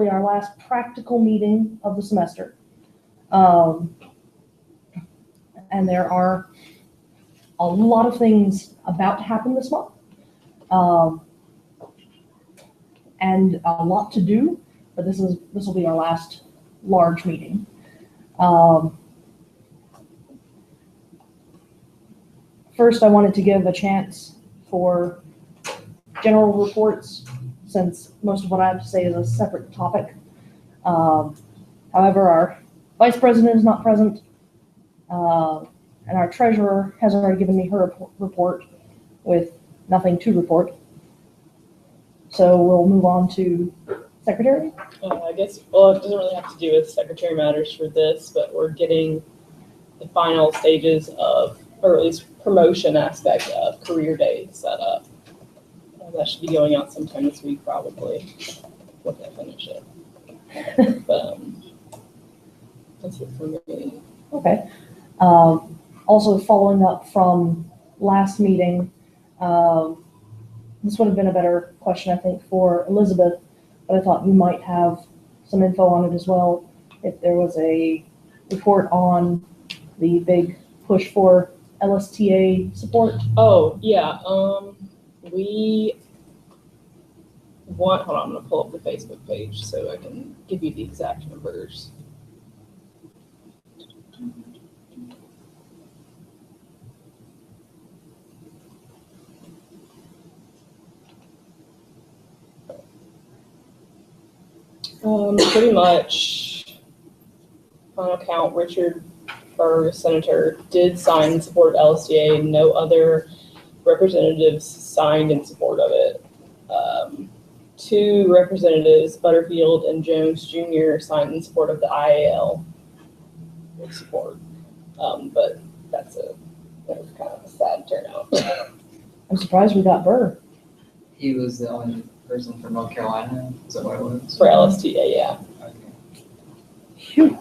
our last practical meeting of the semester. And there are a lot of things about to happen this month, and a lot to do, but this will be our last large meeting. First, I wanted to give a chance for general reports, since most of what I have to say is a separate topic. However, our vice president is not present, and our treasurer has already given me her report with nothing to report. So we'll move on to secretary. I guess, well, it doesn't really have to do with secretary matters for this, but we're getting the final stages of, or at least promotion aspect of career day set up. That should be going out sometime this week, probably, once I finish it. But that's it for me. Okay. Also following up from last meeting, this would have been a better question, I think, for Elizabeth, but I thought you might have some info on it as well. If there was a report on the big push for LSTA support. Oh, yeah. Hold on, I'm going to pull up the Facebook page so I can give you the exact numbers. Pretty much, final count, Richard Burr, Senator, did sign in support of LSTA. No other representatives signed in support of it. 2 representatives, Butterfield and Jones Jr., signed in support of the IAL support. But that was kind of a sad turnout. I'm surprised we got Burr. He was the only person from North Carolina. Is that what it was? For LSTA, yeah. Okay. Phew.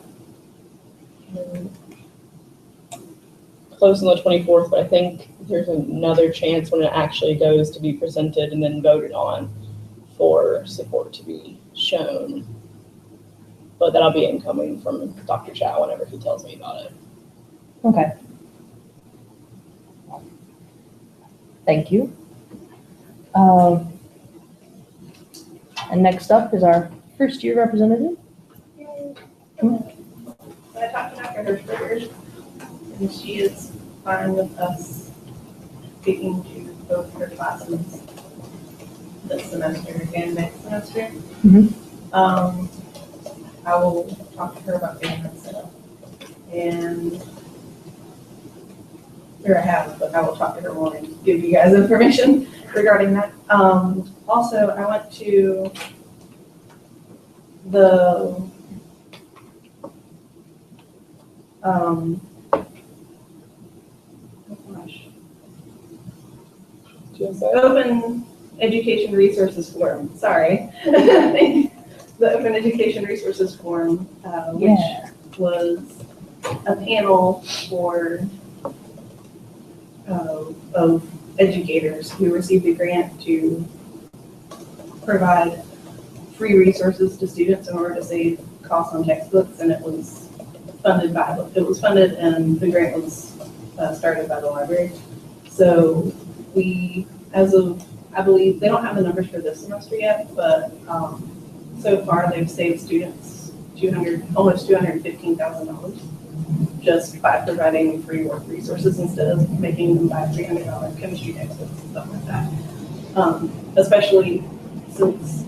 Close on the 24th, but I think there's another chance when it actually goes to be presented and then voted on for support to be shown. But that'll be incoming from Dr. Chow whenever he tells me about it. Okay. Thank you. And next up is our first year representative. I talked to Dr. Hirschberger, and she is fine with us speaking to both her classes this semester and next semester. I will talk to her about getting that set up. And here I have, but I will talk to her more and give you guys information regarding that. Also, I went to the Open Education Resources Forum. Sorry. The Open Education Resources Forum, which was a panel for of educators who received a grant to provide free resources to students in order to save costs on textbooks, and it was funded and the grant was started by the library. So we, as of, I believe, they don't have the numbers for this semester yet, but so far they've saved students almost $215,000 just by providing free work resources instead of making them buy $300 chemistry textbooks and stuff like that. Especially since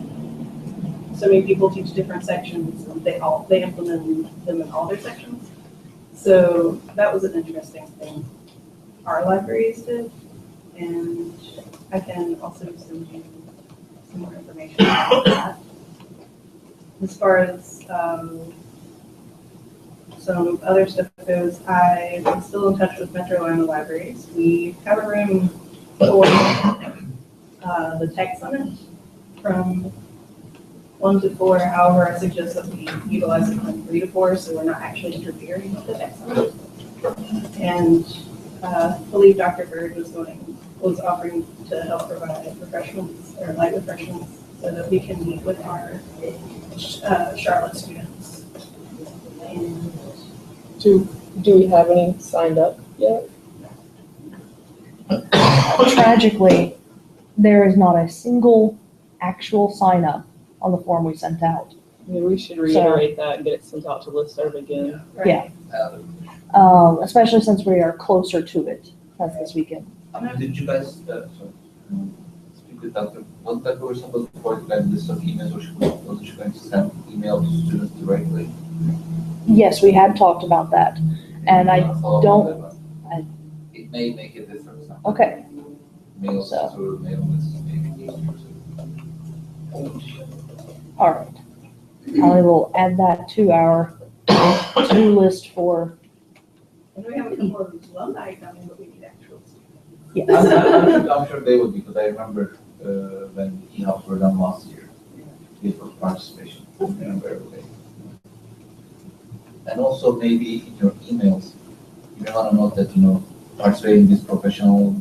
so many people teach different sections, and they implement them in all their sections. So that was an interesting thing our libraries did, and I can also send you some more information about that. As far as some other stuff goes, I am still in touch with Metro Atlanta Libraries. We have a room for the tech summit from 1 to 4. However, I suggest that we utilize it from 3 to 4, so we're not actually interfering with the tech summit. And I believe Dr. Bird was offering to help provide refreshments or light refreshments so that we can meet with our Charlotte students. And Do we have any signed up yet? Tragically, there is not a single actual sign up on the form we sent out. Maybe we should reiterate that and get it sent out to listserv again. Yeah. Especially since we are closer to it. That's this weekend. Did you guys, speak with Dr. Was that we were supposed to forward that list of emails, or wasn't she going to send email to students directly? Yes, we had talked about that. And I don't, It may make a difference. okay. Mail So. through mail lists maybe easier All right. I will add that to our to-do list for, we have a couple of alumni coming, but we need actual students. yeah. I'm sure they would, because I remember when e-hubs were done last year, it was participation, I remember everything. And also maybe in your emails, you may want to note that, participating in these professional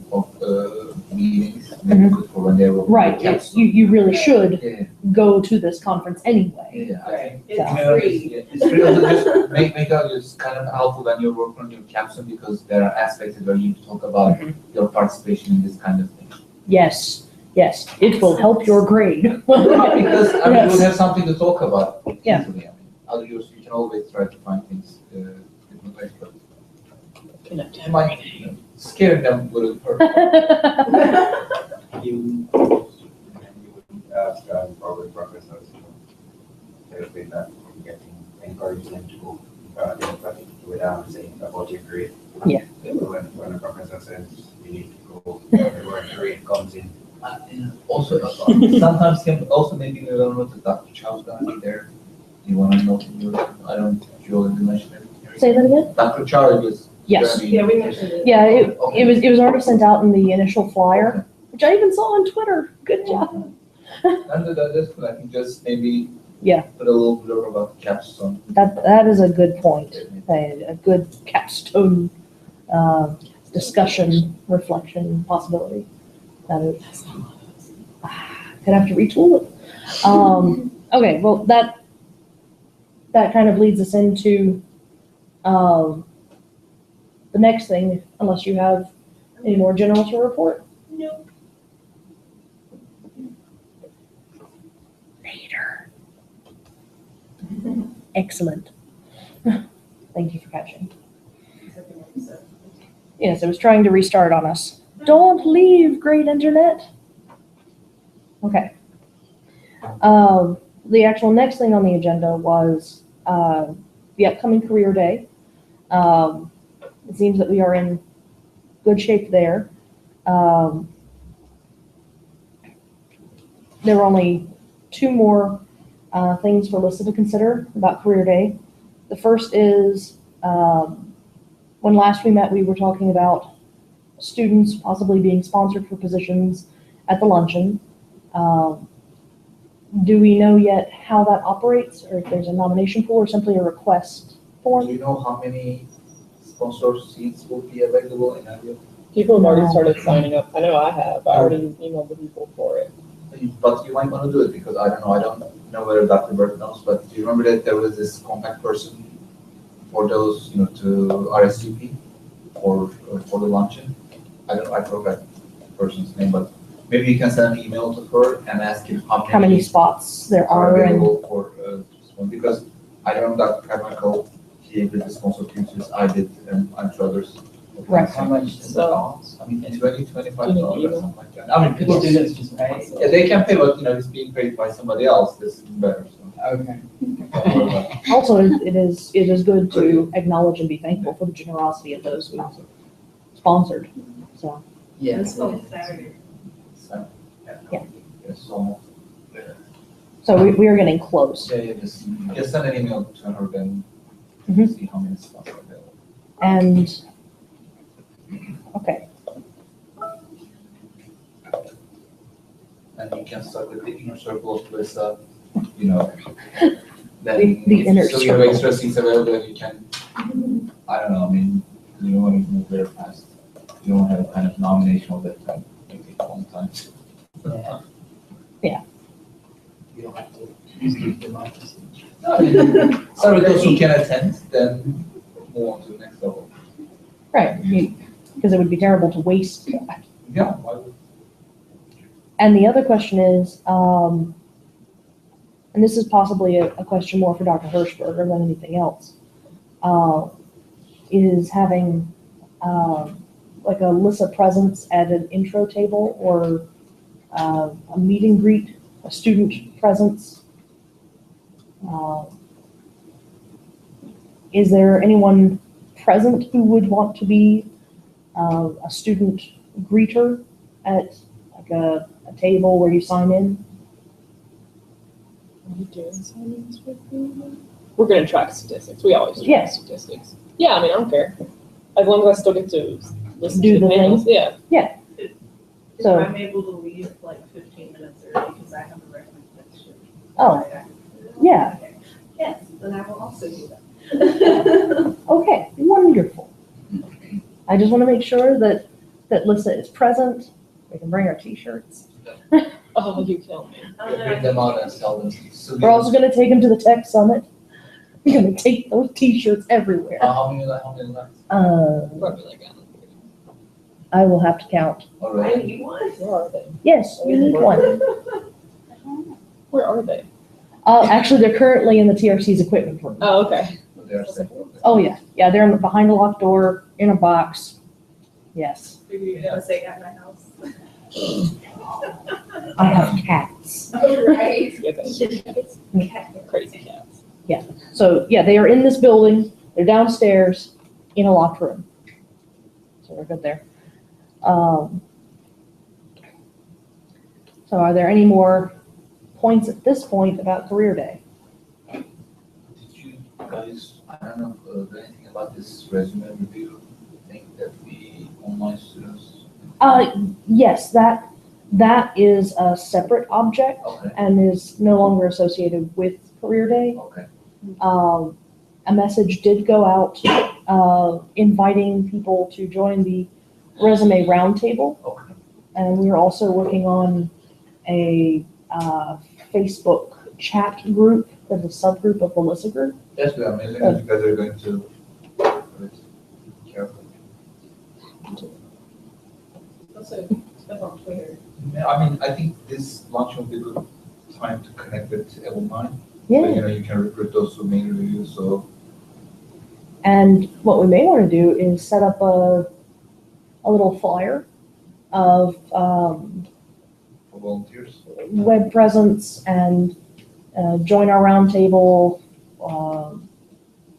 meetings, maybe good for when they were. Right, yes, you really should Yeah, go to this conference anyway. yeah, I think. It's Yeah. free. Yeah, it's really also just make out it's kind of helpful when you're working on your capstone, because there are aspects where you talk about your participation in this kind of thing. Yes, it will help your grade. Because I mean, Yes. you'll have something to talk about. Yeah. Easily. I mean, otherwise you can always try to find things different ways, but Connect. it might, scaring them would hurt. You would ask probably professors to help in that, getting, encourage them to go, without saying about your grade. Yeah. When a professor says you need to go, where grade comes in. Also, sometimes also maybe we don't know that Dr. Chow's gonna be there. Do you wanna know, I don't, you already mentioned it. Say that again? Dr. Chow is. Yes. gonna be- Yeah, we mentioned it. Yeah, it Okay. was already sent out in the initial flyer, which I even saw on Twitter. Good job. Under that, that's good. I think just maybe. Yeah. Put a little blurb about the capstone. That is a good point. A good capstone discussion, reflection, possibility. That is. Gonna have to retool it. Okay, well that kind of leads us into the next thing, unless you have any more general to report. No. Later. Excellent. Thank you for catching. Yes, it was trying to restart on us. Don't leave, great internet. Okay. The actual next thing on the agenda was the upcoming career day. It seems that we are in good shape there. There were only two more things for LISSA to consider about career day. The first is when last we met, we were talking about students possibly being sponsored for positions at the luncheon. Do we know yet how that operates, or if there's a nomination pool or simply a request Do form? you know how many sponsor seats will be available in Avio? People have already started signing up. I know I have. I already emailed the people for it. But you might want to do it, because I don't know whether Dr. Burke knows, but do you remember that there was this contact person for those, to RSVP for the luncheon? I forgot the person's name, but maybe you can send an email to her and ask him How many spots there are are and available for this one, because I don't know Dr. Carmichael, he agreed to sponsor futures, I did, and I'm sure others. Right. How much does it So- cost? I mean, $25 email? or something like that. I mean, people do Students just pay? Yeah, they can pay, but it's being paid by somebody else, this is better, Okay. so. also it is good to acknowledge and be thankful for the generosity of those who sponsored. So Yeah. This one is Saturday. Yeah. It's almost. we are getting close. Yeah, just send an email to her, then Mhm. see how many spots are available. And okay, And you can start with the inner circle of LISSA, then. The inner So you have circle. extra seats available, and you can, I don't know, I mean, you don't want to move very fast. You don't have a kind of nomination all that time, maybe a long time. Yeah. Yeah. You don't have to Democracy. Start with those who can attend, then move on to the next level. Right, because it would be terrible to waste that. Yeah, why would? And the other question is, and this is possibly a question more for Dr. Hirschberger than anything else, is having like a LISSA presence at an intro table or a meet and greet, a student presence. Is there anyone present who would want to be a student greeter at like a table where you sign in? Are you doing sign-ins with me? We're gonna track statistics. We always track Yes. statistics. Yeah, I mean, I don't care. As long as I still get to listen Do to the the panels. Yeah. If So- I'm able to leave like 15 minutes early because I have a recommendation. Oh, yeah. Yes, then I will also do that. Okay, wonderful. I just want to make sure that LISSA is present. We can bring our t-shirts. Oh, you kill me. Bring them out and sell them. We're also going to take them to the tech summit. We're going to take those t-shirts everywhere. How many left? Probably like I will have to count. I Alright. need one. where are they? Yes, you need one. Where are they? Actually, they're currently in the TRC's equipment room. Oh, okay. They are safe. Oh, yeah. Yeah, they're behind a locked door, in a box. Yes. Maybe you're gonna say at my house. I have cats. Oh, right. Yeah, thanks. Crazy cats. So, yeah, they are in this building. They're downstairs in a locked room. So we're good there. So are there any more points at this point about career day? Did you guys, I don't know, do anything about this resume review? Think that the online students? Yes, that is a separate object Okay, and is no longer associated with career day. okay. A message did go out inviting people to join the resume roundtable. Okay. And we're also working on a Facebook chat group that's a subgroup of the LISSA group. That's good, amazing that you guys are going to. Careful. Also, stuff on Twitter. Yeah, I mean, I think this launch will be a good time to connect with alumni. Yeah. You know, you can recruit those who may review, so. And what we may want to do is set up a little flyer of For volunteers. web presence and join our roundtable.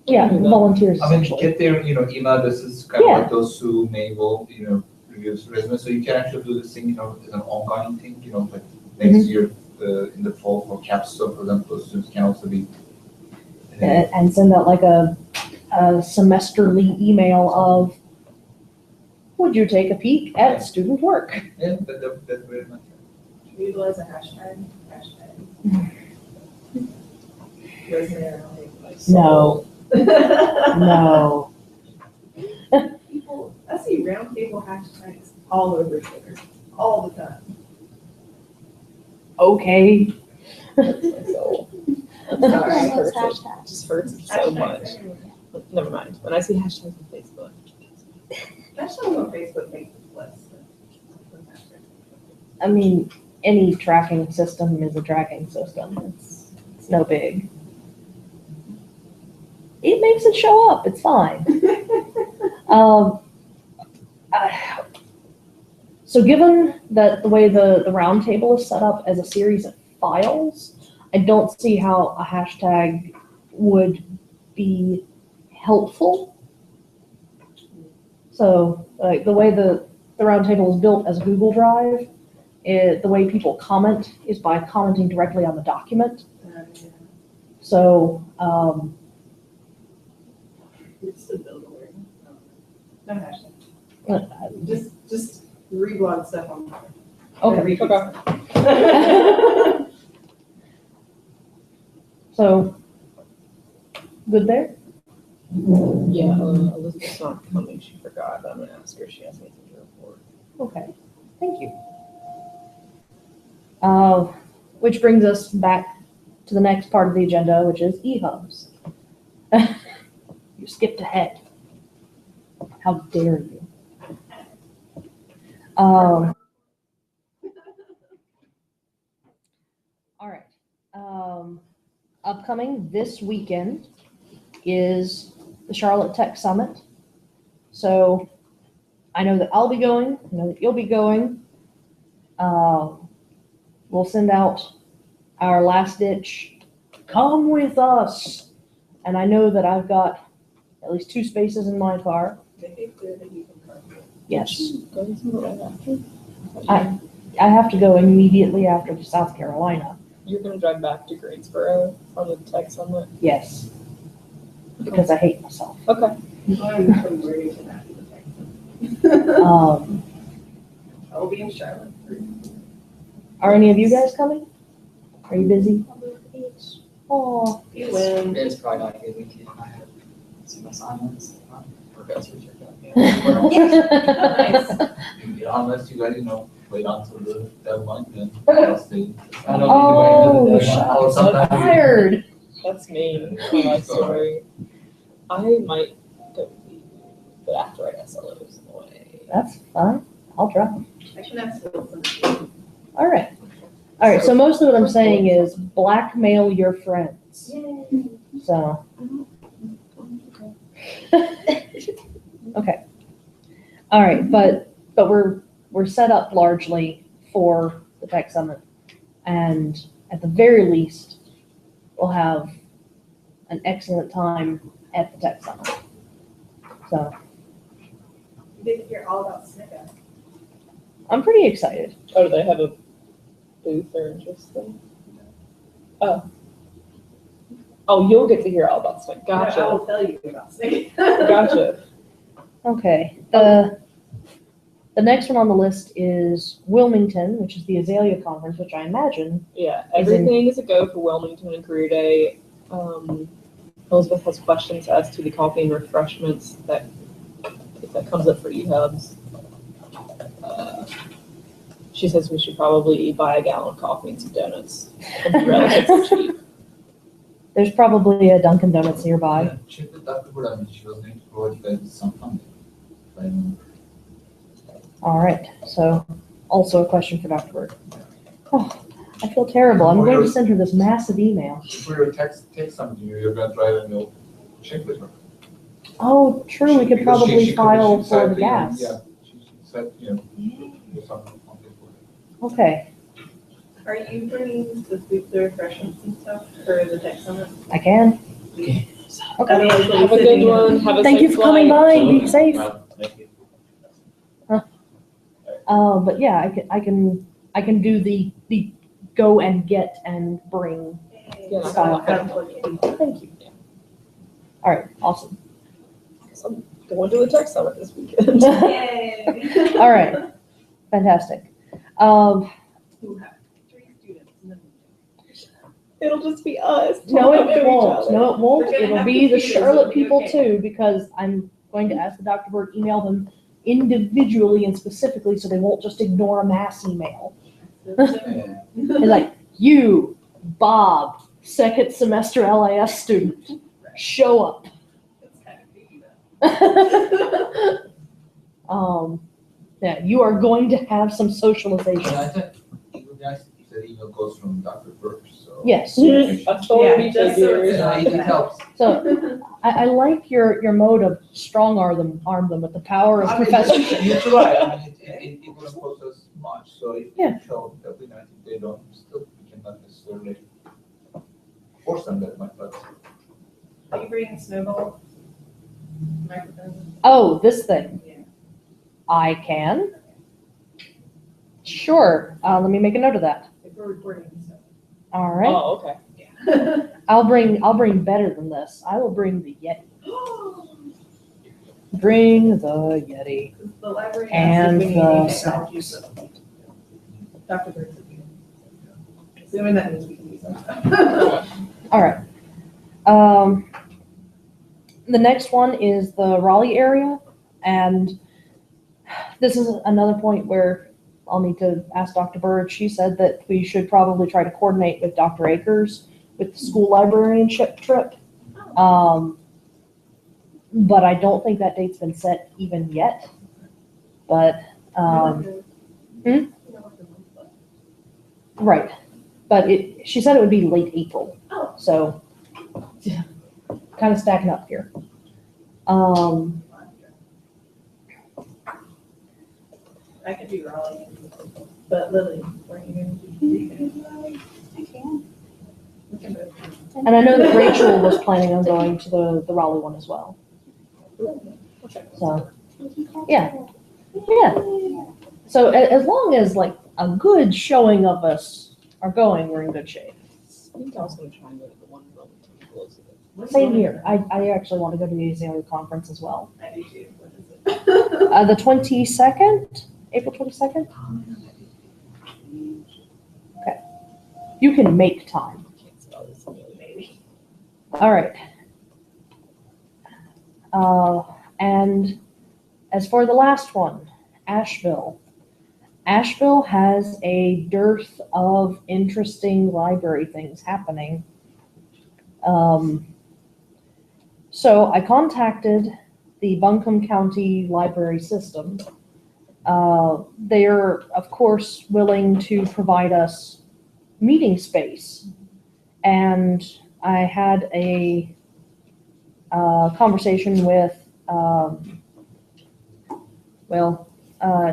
Yeah, volunteers I mean, essentially. get their, email addresses, kind of Yeah. like those who may will, review this resume, so you can actually do this thing, as an ongoing thing, like next year, in the fall for capstone, for example, those students can also be. And send out like a semesterly email of, would you take a peek at student work? Yeah, that's very much. Should we utilize a hashtag? Resume No, no. People, I see roundtable hashtags all over Twitter, all the time. Okay. So, Sorry. it just hurts it so much. Never mind. When I see hashtags on Facebook. Hashtags on Facebook make it less. I mean, any tracking system is a tracking system. It's no big. It makes it show up. It's fine. So given that the way the round table is set up as a series of files, I don't see how a hashtag would be helpful. So like the way the round table is built as a Google Drive, the way people comment is by commenting directly on the document. So It's the build awareness. No hashtag. Just reblog stuff on Twitter. okay. Okay. So good there. Yeah, Elizabeth's not coming. She forgot. I'm gonna ask her if she has anything to report. Okay, thank you. Which brings us back to the next part of the agenda, which is e-hubs. You skipped ahead. How dare you? All right. Upcoming this weekend is the Charlotte Tech Summit. So I know that I'll be going. I know that you'll be going. We'll send out our last ditch, come with us. And I know that I've got at least 2 spaces in my car. Yes. I have to go immediately after to South Carolina. You're gonna drive back to Greensboro from the Tech Summit? Yes. Because I hate myself. Okay. I'll be in Charlotte. Are any of you guys coming? Are you busy? Oh, You win. It's probably not a good weekend. I have some assignments. Professors are coming. Unless you guys, wait until the deadline, then I'll stay. I don't Oh, think shots sometimes fired. That's mean. For my story. I might go with you, but after I got SLOs in the way. That's fine. I'll try. I can ask Wilson. All right. All right. So mostly what I'm saying is blackmail your friends. So. Okay. All right. But we're set up largely for the Tech Summit, and at the very least, we'll have an excellent time at the Tech Summit. So You didn't hear all about Snicka. I'm pretty excited. Oh, do they have a booth or interest thing? Oh. Oh, you'll get to hear all about stuff. I Gotcha. will tell you about Snicka. Gotcha. Okay. The next one on the list is Wilmington, which is the Azalea Conference, which I imagine. Yeah, everything is a go for Wilmington and Career Day. Elizabeth has questions as to the coffee and refreshments that, if that comes up for e-hubs. She says we should probably buy a gallon of coffee and some donuts. It'll be relatively cheap. There's probably a Dunkin' Donuts nearby. check with Dr. Wood, she was going to provide you guys with some funding. If I remember. All right. So also a question for Dr. Bird. Oh, I feel terrible. I'm going to send her this massive email. For your text something, you're going to drive and you'll check with her. Oh, true. We could Because probably she file said, for the gas. Yeah, she said, do something on this one. Okay. Are you bringing the food, the refreshments and stuff for the Tech Summit? I can. Okay. Okay. Have a good one. Have a Thank you safe for coming flight. by. Be safe. Thank you. But yeah, I can do the go and get and bring Yeah, style. Have fun. Thank you. All right. Awesome. I'm going to the Tech Summit this weekend. Yay. All right. Fantastic. You have 3 students. And then It'll just be us. No, talking to it each won't. other. No, it won't. We're gonna It'll have be the computers, Charlotte it'll be people okay. too, because I'm going to ask the Dr. Bird email them individually and specifically so they won't just ignore a mass email. Yeah. It's like, you, Bob, second semester LIS student, show up. It's kind of creepy though. Yeah, you are going to have some socialization. And I think it would be nice if the email goes from Dr. Birch, so. Yes. Authority Yeah, just so it's figures. not- It helps. So I like your mode of strong arm them with the power of professorship. You're right, I mean, it wouldn't cost us much, so if Yeah. they show, that would be nice. If they don't, still, we cannot necessarily force them that much, but. Are you bringing snowball microphone? Oh, this thing. Yeah. I can. Sure. Let me make a note of that. If we're recording stuff. All right. Oh, okay. Yeah. I'll bring better than this. I will bring the Yeti. Bring the Yeti. The library And asked if we the need technology, so Dr. Bird said we can. Assuming that means we can use them. All right. The next one is the Raleigh area, and this is another point where I'll need to ask Dr. Bird. She said that we should probably try to coordinate with Dr. Akers with the school librarianship trip. But I don't think that date's been set even yet. But, right. But she said it would be late April. Oh. So, kind of stacking up here. I could do Raleigh, but Lily, were you going to do Raleigh? I can. We can both. And I know that Rachel was planning on going to the Raleigh one as well. So, yeah. So as long as like a good showing of us are going, we're in good shape. I think I was gonna try and go to the one in Wilmington. Elizabeth. Same here. I actually want to go to the Azalea conference as well. I do too. What is it? The 22nd, April 22nd. Okay. You can make time. I can't spell this maybe. All right. And as for the last one, Asheville. Asheville has a dearth of interesting library things happening. So I contacted the Buncombe County Library System. They're, of course, willing to provide us meeting space. And I had a conversation with,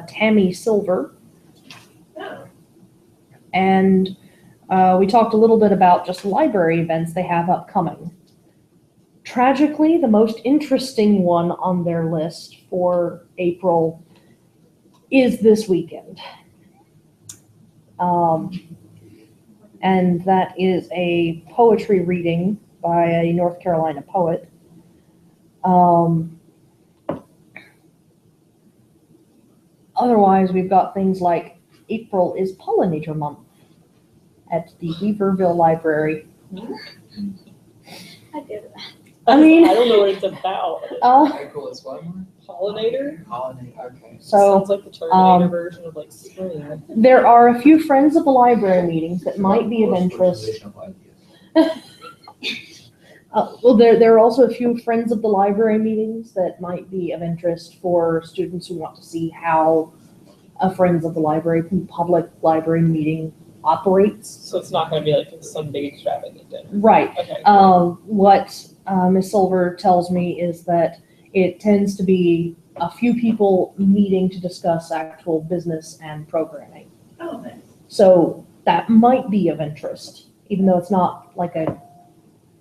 Tammy Silver. And we talked a little bit about just library events they have upcoming. Tragically, the most interesting one on their list for April is this weekend. And that is a poetry reading by a North Carolina poet. Otherwise, we've got things like April is Pollinator Month at the Weaverville Library. I did it. I mean, I don't know what it's about. April is what one? Pollinator? Pollinate, okay. So Sounds like the Terminator version of like spring. there are a few Friends of the Library meetings that might be of interest. Well, there are also a few Friends of the Library meetings that might be of interest for students who want to see how a Friends of the Library public library meeting operates. So it's not gonna be like some big extravagant dinner. Right. Okay. What Ms. Silver tells me is that it tends to be a few people meeting to discuss actual business and programming. Oh, nice. So that might be of interest, even though it's not like a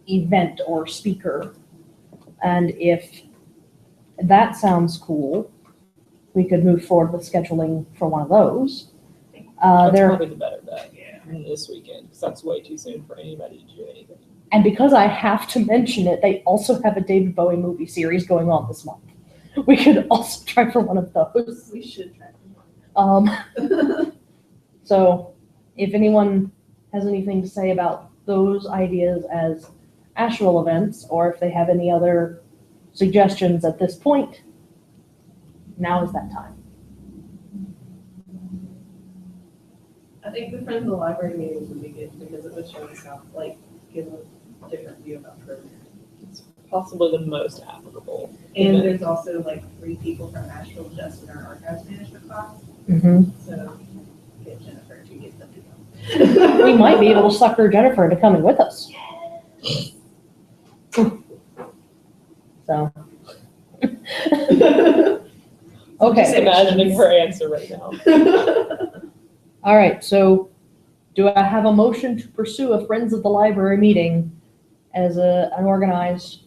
event or speaker. And if that sounds cool, we could move forward with scheduling for one of those. That's There, probably the better bet this weekend, because that's way too soon for anybody to do anything. and because I have to mention it, they also have a David Bowie movie series going on this month. We could also try for one of those. We should try. So if anyone has anything to say about those ideas as Asheville events, or if they have any other suggestions at this point, now is that time. I think the Friends of the Library meetings would be good because it would show us how, like, give a different view about programming. It's possibly the most applicable. And event. there's also like 3 people from Asheville just in our archives management class, Mm-hmm. so get Jennifer to get them to come. We might be able to sucker Jennifer into coming with us. So. I'm just Okay, imagining her answer right now. all right, so do I have a motion to pursue a Friends of the Library meeting as an organized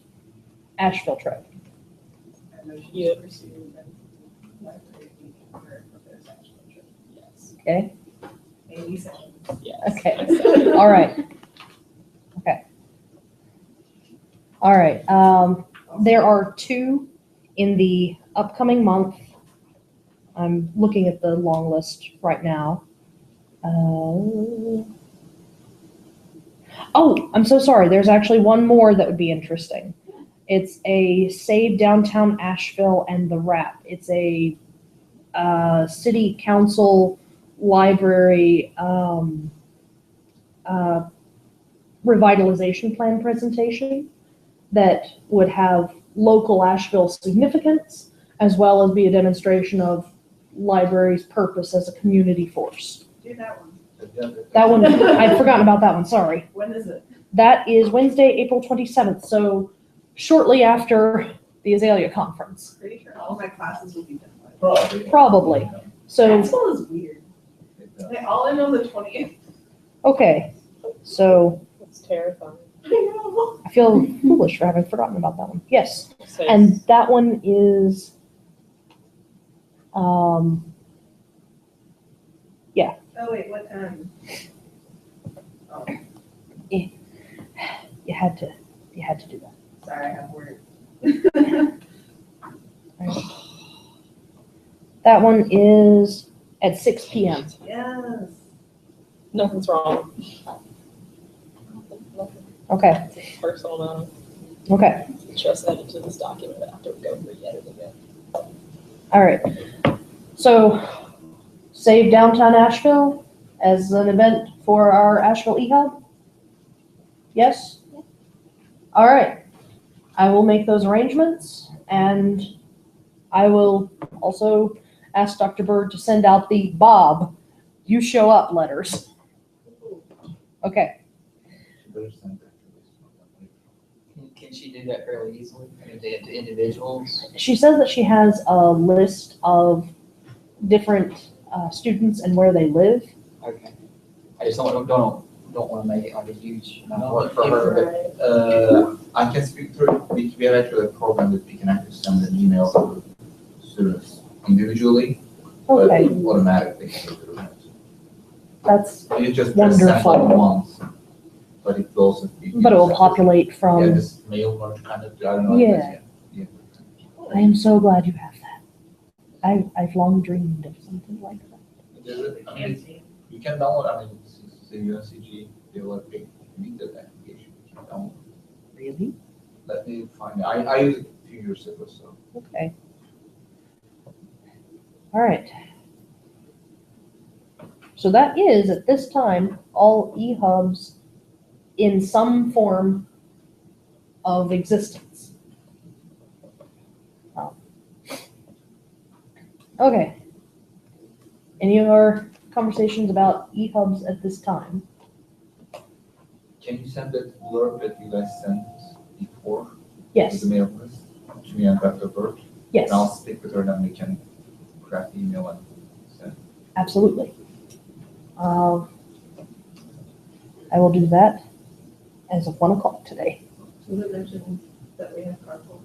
Asheville trip? Yeah. Yes. Okay, Maybe so. Yes. Okay. I said it. all right. Okay. All right, there are 2 in the upcoming month. I'm looking at the long list right now. Oh, I'm so sorry. There's actually one more that would be interesting. It's a Save Downtown Asheville and the Wrap. It's a city council library revitalization plan presentation that would have local Asheville significance, as well as be a demonstration of library's purpose as a community force. Do that one. That one, I'd forgotten about that one, sorry. When is it? That is Wednesday, April 27th, so shortly after the Azalea Conference, Pretty sure all my classes will be done by then. Probably. probably. So, That school is weird. They all end on the 20th. okay, so It's terrifying. I know. I feel foolish for having forgotten about that one. Yes, So and that one is, Oh, wait, what time? Oh, you had to do that. sorry, I have work. That one is at 6 p.m. Yes. nothing's wrong. Okay, It's a personal matter. okay, Just added to this document after we go re-editing it. all right. So, save downtown Asheville as an event for our Asheville eHub? Yes? All right. I will make those arrangements, and I will also ask Dr. Bird to send out the Bob, you show up letters. Okay. Can she do that fairly easily? I mean, to individuals? She says that she has a list of different students and where they live. Okay. I just don't want to make it like a huge amount of No, work for her, but I can speak through it. We have actually a program that we can actually send an email to students individually, but Okay, automatically. that's, You just press send Wonderful. button once, but it will also. but it will populate Yeah, from, this mail merge kind of, I don't know. Yeah. Yeah. I am so glad you have that. I've long dreamed of something like that. I mean, you can download, I mean, the UNCG developing meter application. You can download. Really? Let me find it. I used it a few years ago, so. Okay. All right. So that is, at this time, all eHubs in some form of existence. Okay. Any other conversations about eHubs at this time? Can you send that blurb that you guys sent before? To Yes, the mail list to me and Dr. Bird? yes, And I'll speak with her, then we can craft the email and send. absolutely. I will do that as of 1 o'clock today. Does it mention that we have carpool?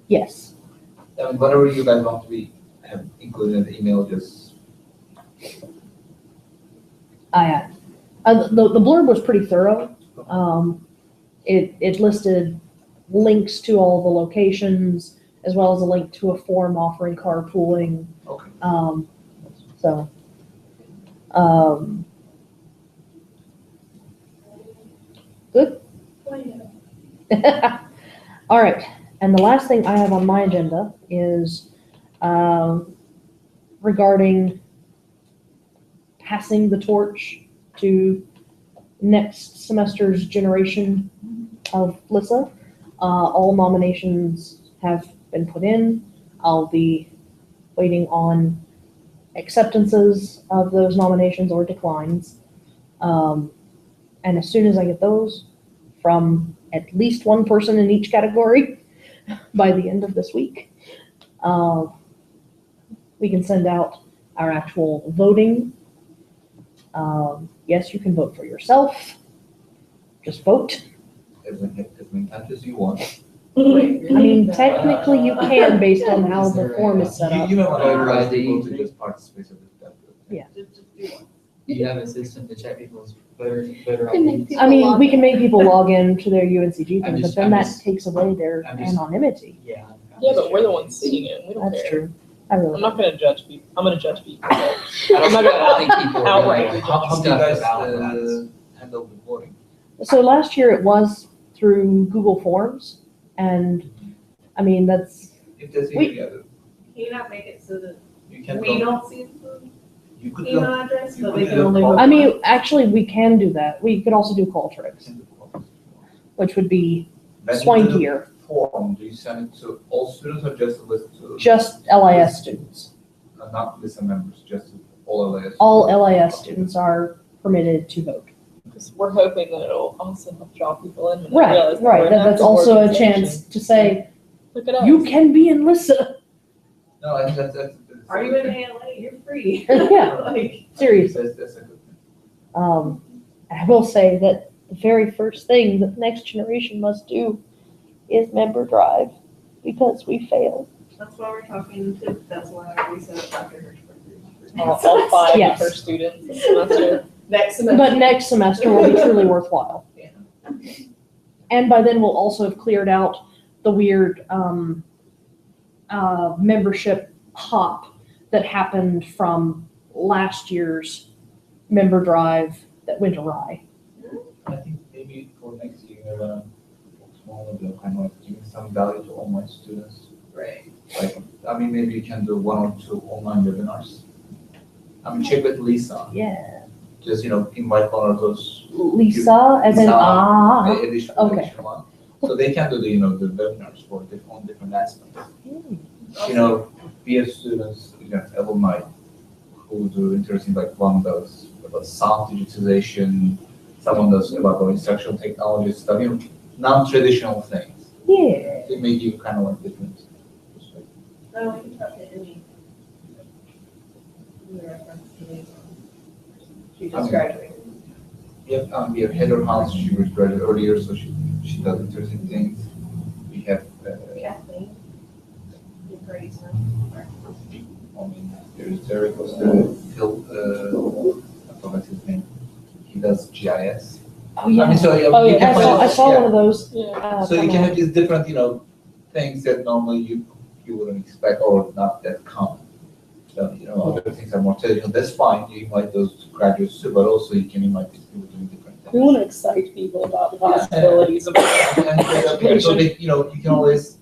Yes. I mean, whatever you guys want to be, have included in the email, just. The blurb was pretty thorough. It listed links to all the locations, as well as a link to a form offering carpooling. Okay. So, good. All right, and the last thing I have on my agenda is regarding passing the torch to next semester's generation of LISSA. All nominations have been put in. I'll be waiting on acceptances of those nominations or declines. And as soon as I get those from at least one person in each category by the end of this week, we can send out our actual voting. Yes, you can vote for yourself. Just vote. As many times as you want. Wait, I mean, technically you can based on how the form is set up. You may want to Voter encourage ID. people to just participate in that. Yeah. Just do one. do you have a system to check people's voter Can make IDs? people I mean, log we can in. make people log in to their UNCG I'm thing, but just- then I'm that just- takes away their I'm just- anonymity. Yeah. Yeah, but we're the ones seeing it. We don't That's care. true. I really. I'm not gonna judge people. I'm gonna judge people. I I'm not don't think gonna people are outright. gonna How do you stuff guys about that. handle the voting? So last year it was through Google Forms, and I mean, that's, If there's We- any other, Can you not make it so that you can we go, don't see the you could email go. address, you but could they can do only call- vote? I mean, actually, we can do that. We could also do call tricks. which would be When you do the swankier, form, do you send it to all students or just a list to? just LIS students. Not LISSA members, just all LIS? All LIS students are permitted to vote. Because we're hoping that it'll also help draw people in. when they Right, realize that right. we're an That's active also a organization. chance to say, Look at us. you can be in LISSA. No, I think that's. Are you in ALA? You're free. Yeah. Like, Seriously. That's a good thing. I will say that the very first thing that the next generation must do is member drive, because we failed. that's why we're talking to, that's why we set up Dr. Hirschberg. all 5 Yes. of her students this semester. Next semester. But next semester will be truly worthwhile. Yeah. And by then we'll also have cleared out the weird membership hop that happened from last year's member drive that went awry. I think maybe for next year, small, they'll kind of like giving some value to online students. Right. Like, I mean, maybe you can do 1 or 2 online webinars. I mean, check with LISSA. Yeah. Just, invite one of those. LISSA, as in LISSA, additional okay. one. So they can do the webinars for different aspects. We have students, alumni who do interesting, like one does about sound digitization, someone does about instructional technology stuff, non-traditional things. Yeah. They make you kind of like different perspective. No, we can talk to Emmy. We reference to these. She just Okay. graduated. Yep, we have Heather Hans, she was graduated earlier, so she does interesting things. We have, Kathleen. You're pretty soon. there's Derek, Phil, I forgot his name. He does GIS. Oh, yeah. I mean, so, Oh, you yeah. can I saw yeah. one of those. Yeah. So you can have these different, things that normally you wouldn't expect or not that common. So, other things are more traditional. That's fine. You invite those graduates too, but also you can invite these people doing different things. We want to excite people about the possibilities of So they, you can always,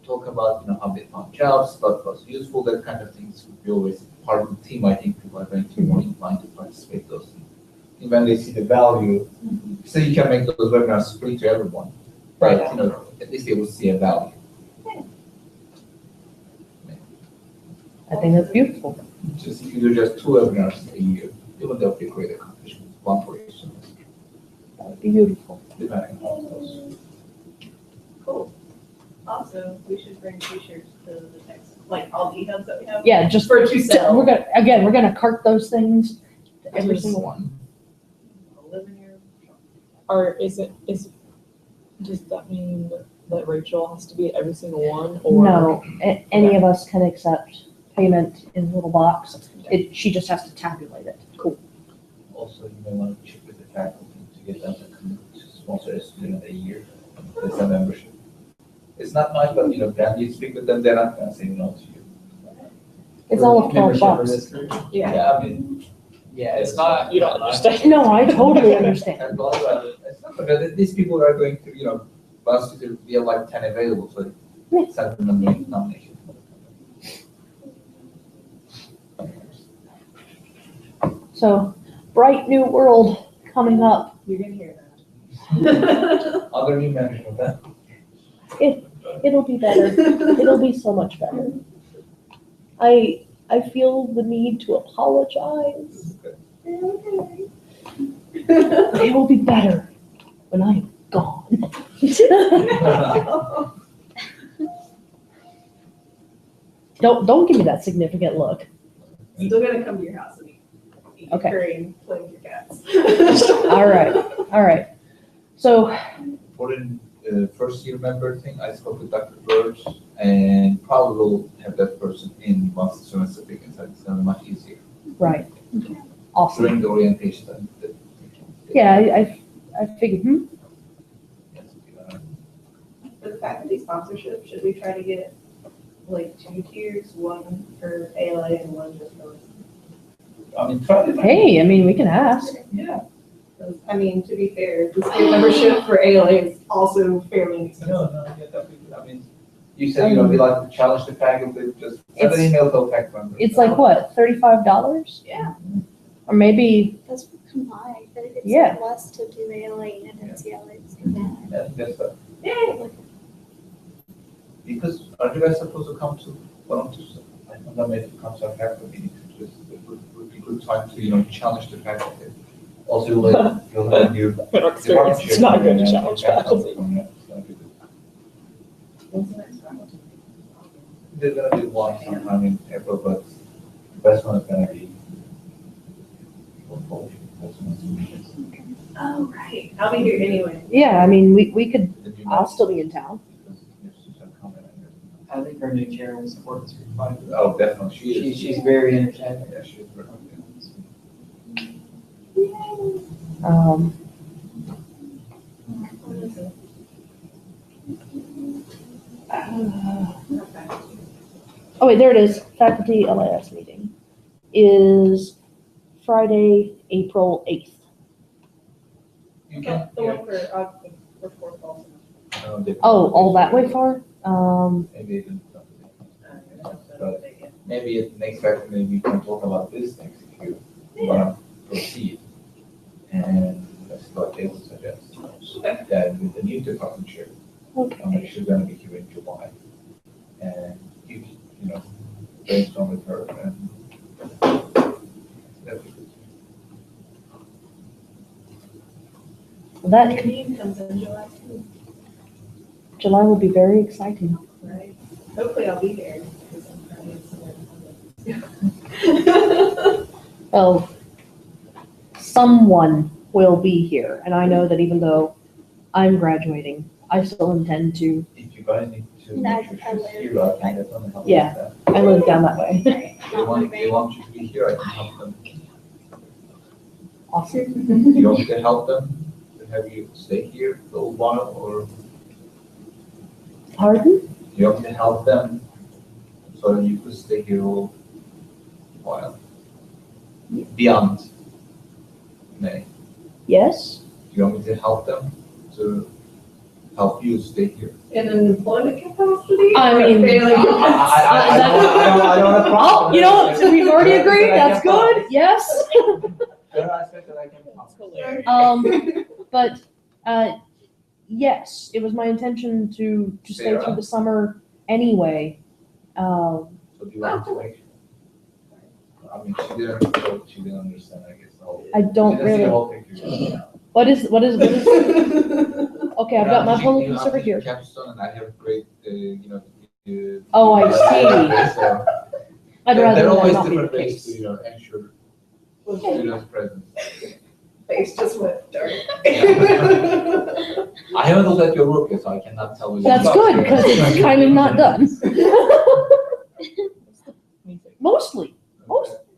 talk about, how they found jobs, what was useful, that kind of things would be always part of the team. I think people are going to be more inclined to participate those things. And when they see the value, so you can make those webinars free to everyone. But, at least they will see a value. I think that's beautiful. Just if you do just 2 webinars a year, even that would be a great accomplishment. 1 for each semester, That would be beautiful. depending on those. Cool. Also, we should bring t-shirts to the text, like all the hubs that we have. Yeah, just For to sell. We're gonna cart those things to every single one. Live in your. Or does that mean that Rachel has to be at every single one? Or No, any of us can accept payment in a little box. She just has to tabulate it. Also, you may want to check with the faculty to get them to commit to sponsor a student a year. It's a membership. It's not much, but when you speak with them, they're not going to say no to you. It's all of $12 Membership for bucks. this group? Yeah. I mean, Yeah, you don't understand. No, I totally understand. and also, it's not bad. These people are going to, once we have like 10 available, so send them a nomination. So, bright new world coming up. You're gonna hear that. Other new management, huh? It'll be better. It'll be so much better. I feel the need to apologize. It will be better when I am gone. Don't give me that significant look. Still gonna come to your house and eat your Okay. curry and play with your cats. All right. So, For the first year member thing, I spoke with Dr. Birch and probably will have that person in once the semester begins. It's gonna be much easier right. Awesome. during the orientation. Yeah, I figured, Yes, For the faculty sponsorship, should we try to get like 2 tiers, one for ALA and one just for LISSA? I mean, try to. hey, I mean, we can ask. Yeah. 'Cause, I mean, to be fair, the state membership for ALA is also fairly expensive. No, yeah, definitely. I mean, you said, we like to challenge the faculty, just send an It's- email to the faculty members. It's like what, $35? Yeah. Or maybe, That's combined, but it's Yeah. less to do ALA and NCLA at the same Yeah, that's that. Yay! Because aren't you guys supposed to come to one of those? I don't know if it comes to a faculty meeting, just it would be good time to, challenge the faculty. Also, you'll have your. In our experience, it's not good to challenge faculty. There's gonna be one sometime in April, but the best one is gonna be. Oh, right. I'll be here anyway. Yeah, I mean, we could, I'll still be in town. I think our new chair will support this reply. Oh, definitely, she is. She's very energetic. Yeah, she's very. Um, oh wait, there it is. Faculty LIS meeting is Friday, April 8th. You can. The one for fourth also. Oh, all that way far? Maybe it didn't. But maybe at next faculty, maybe we can talk about these things if you wanna proceed. And that's what they would suggest. That with the new department chair, Okay. she's gonna be here in July. And you brainstorm with her and. That'd be good. That, Your name comes in July too, July will be very exciting. right? Hopefully I'll be there. Because I'm probably Well, someone will be here, and I know that even though I'm graduating, I still intend to, If you guys need to No, make sure I she's live- here, I can definitely help Yeah. with that. I live down that way. They want you to be here, I can help them. Awesome. Do you want me to help them, to have you stay here for a little while, or Pardon? do you want me to help them so that you could stay here a little while? Beyond May. Yes? Do you want me to help them to help you stay here? In an employment capacity? I or mean- failing I don't have a problem. Oh, you know what? So we've already agreed. That's good. Yes. There are aspects that I can help. But yes, it was my intention to stay Sarah? through the summer anyway. So do you want to make? I mean, she didn't understand, I guess, the whole. I don't She didn't see really. the whole picture. What is? Okay, I've got my whole piece over here. Capstone, and I have great, Oh, I see. So I'd there rather are that always not be the different ways case. to, ensure students' presence. Face just went dark. I haven't looked at your work yet, so I cannot tell you. That's good because it's kind of not done. Mostly,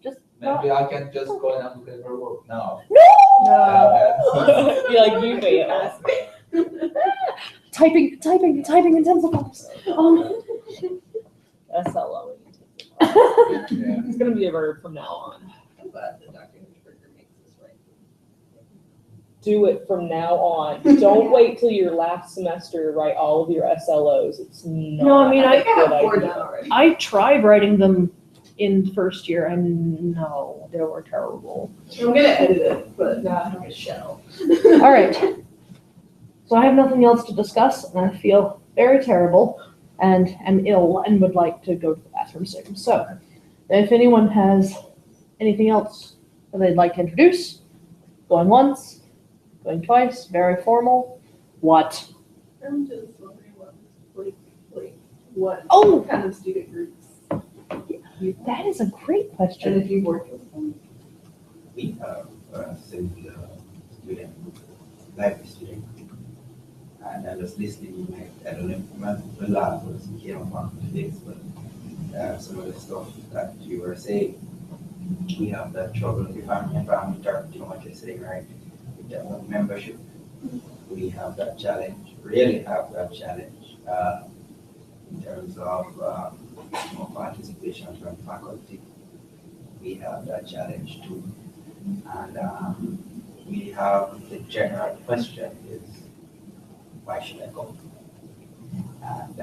just not. Maybe I can just go and look at her work now. Be like, you fail. Typing intensifies. That's how long we take. Yeah. It's gonna be a verb from now on. I'm glad the Dr. Hirschberger makes this right. Do it from now on. Don't wait till your last semester to write all of your SLOs. It's not. No, I mean, I think I a have good 4 idea. done already. I tried writing them in first year, and no, they were terrible. I'm gonna edit it, but not have a shell. All right. So I have nothing else to discuss, and I feel very terrible and am ill and would like to go to the bathroom soon. So if anyone has anything else that they'd like to introduce, going once, going twice, very formal, what? I'm just wondering what Oh, kind of student groups that is a great and question. if you've worked with them. We have sent student, life student. And I was listening, I don't know if the lab was came upon this, but some of the stuff that you were saying, we have that trouble, if I'm talking too much yesterday, right? With the membership, we have that challenge, really have that challenge, in terms of more participation from faculty. We have that challenge too. And we have the general question is, why should I go? And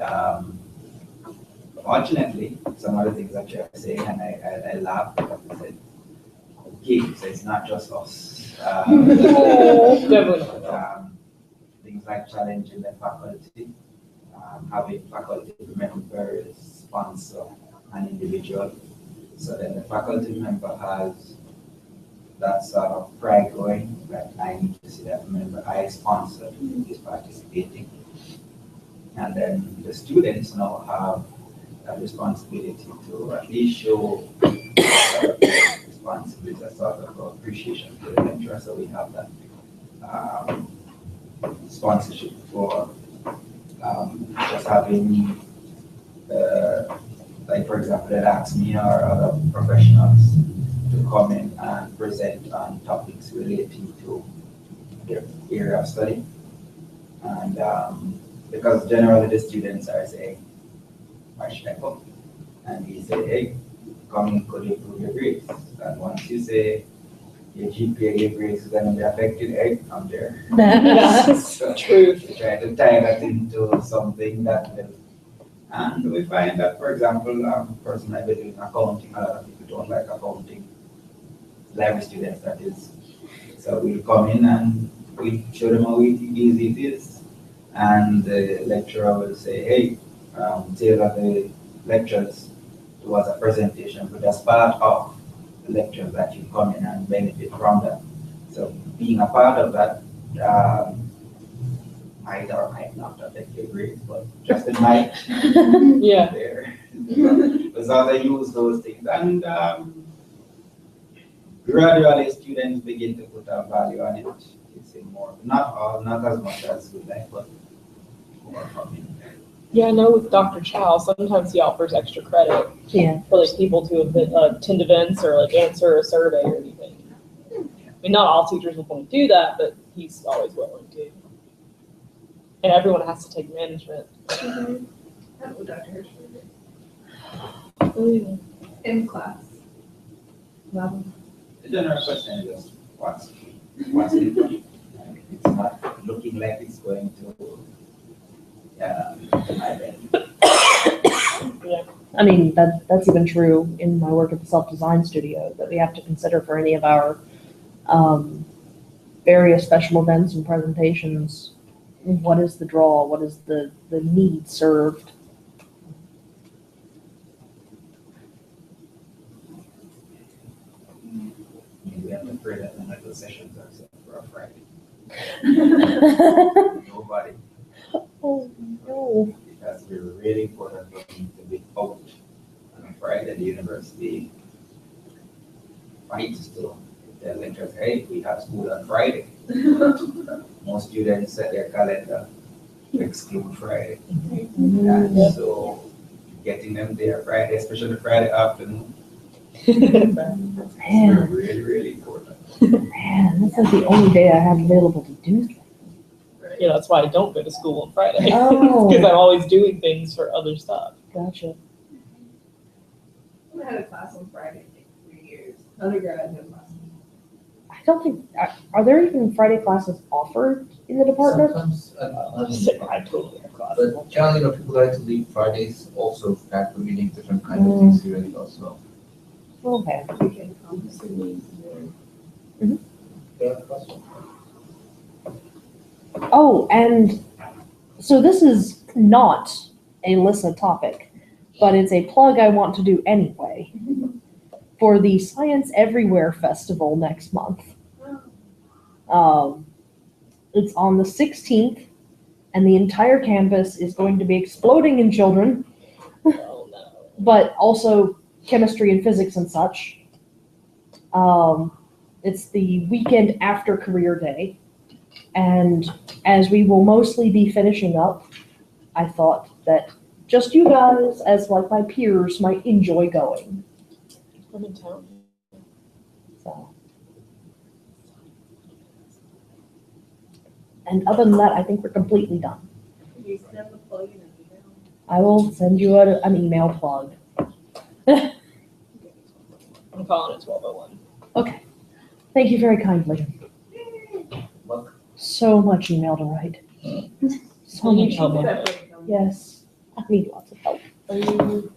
fortunately, some of the things that you're saying, and I laughed because I said, okay, so it's not just us. Definitely not. The things like challenging the faculty, having faculty members sponsor an individual. So then the faculty member has that sort of pride going, that I need to see that member I sponsored is participating. And then the students now have a responsibility to at least show responsibility, a sort of appreciation for the lecturer. So we have that sponsorship for just having, like for example, they'd ask me or other professionals to come in and present on topics relating to their area of study. And because generally the students are saying, why should I come? And we say, hey, coming could improve your grades. And once you say your GPA, your grades is going to be affected, hey, I'm there. That's So truth. we try to tie that into something that will. And we find that, for example, person I've been doing accounting, a lot of people don't like accounting, library students that is. So we come in and we show them how easy it is. And the lecturer will say, hey, tailor the lectures towards a presentation, but as part of the lectures that you come in and benefit from that. So being a part of that might or might not affect your grades, but just it might. Yeah. There. Because they use those things. And gradually students begin to put a value on it. It's more, not as much as we like, but more from it. Yeah, I know with Dr. Chow, sometimes he offers extra credit Yeah. for like people to attend events or like answer a survey or anything. I mean, not all teachers will want to do that, but he's always willing to. And everyone has to take management. That's what Dr. Hirschman did. In class. Wow. The general question is just what's it doing? It's not looking like it's going to my bed. I mean, that's even true in my work at the self-design studio, that we have to consider for any of our various special events and presentations. What is the draw? What is the need served? We have to pray that none of the sessions are set for a Friday. Nobody. Oh, no. Because we're really important for me to be out on a Friday. The university fights to tell lecturers, hey, we have school on Friday. Most students set their calendar to exclude Friday. And so getting them there Friday, especially Friday afternoon, Man, really, really important. man, that's like the only day I have available to do that. Yeah, that's why I don't go to school on Friday. Oh. Because I'm always doing things for other stuff. Gotcha. I had a class on Friday for 3 years. Undergrad, no class. I don't think, are there even Friday classes offered in the department? Sometimes, I totally have class. but generally, people like to leave Fridays also back for reading different kind of things here as well, so. Okay. Weekend. Yeah, question. Oh, and so this is not a LISSA topic, but it's a plug I want to do anyway for the Science Everywhere Festival next month. It's on the 16th, and the entire campus is going to be exploding in children, Oh, no. but also chemistry and physics and such. It's the weekend after Career Day. And as we will mostly be finishing up, I thought that just you guys, as like my peers, might enjoy going. I'm in town. So. And other than that, I think we're completely done. You send the plug in an email. I will send you an email plug. I'm calling it 12:01. Okay. Thank you very kindly. Welcome. So much email to write. So You much help email. me. Yes. I need lots of help. Are you